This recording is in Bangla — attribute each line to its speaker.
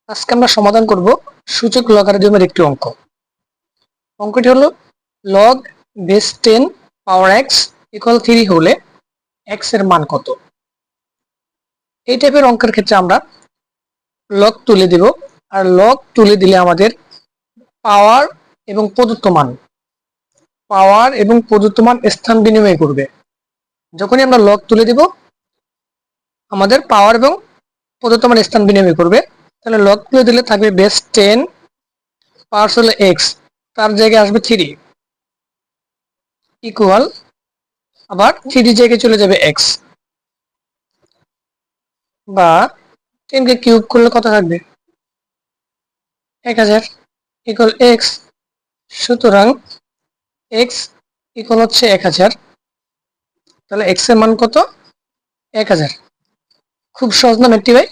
Speaker 1: আজকে আমরা সমাধান করব সূচক লগারিদমের একটি অঙ্ক। অঙ্কটি হলো log base 10 power x equal 3 হলে এক্স এর মান কত। এই টাইপের অঙ্কের ক্ষেত্রে আমরা লগ তুলে দেব, আর লগ তুলে দিলে আমাদের পাওয়ার এবং প্রদত্ত মান স্থান বিনিময় করবে। যখনই আমরা লগ তুলে দেব আমাদের পাওয়ার এবং প্রদত্ত মান স্থান বিনিময় করবে। তাহলে লগ তুলে দিলে থাকবে বেস 10 পাওয়ার হলো এক্স, তার জায়গায় আসবে 3 ইকুয়াল, আবার 3 জায়গায় চলে যাবে এক্স, বা 10 কে কিউব করলে কত থাকবে 1000 ইকুয়াল এক্স। সুতরাং এক্স ইকুয়াল হচ্ছে 1000। তাহলে এক্স এর মান কত 1000। খুব সহজ না ম্যাথটি ভাই?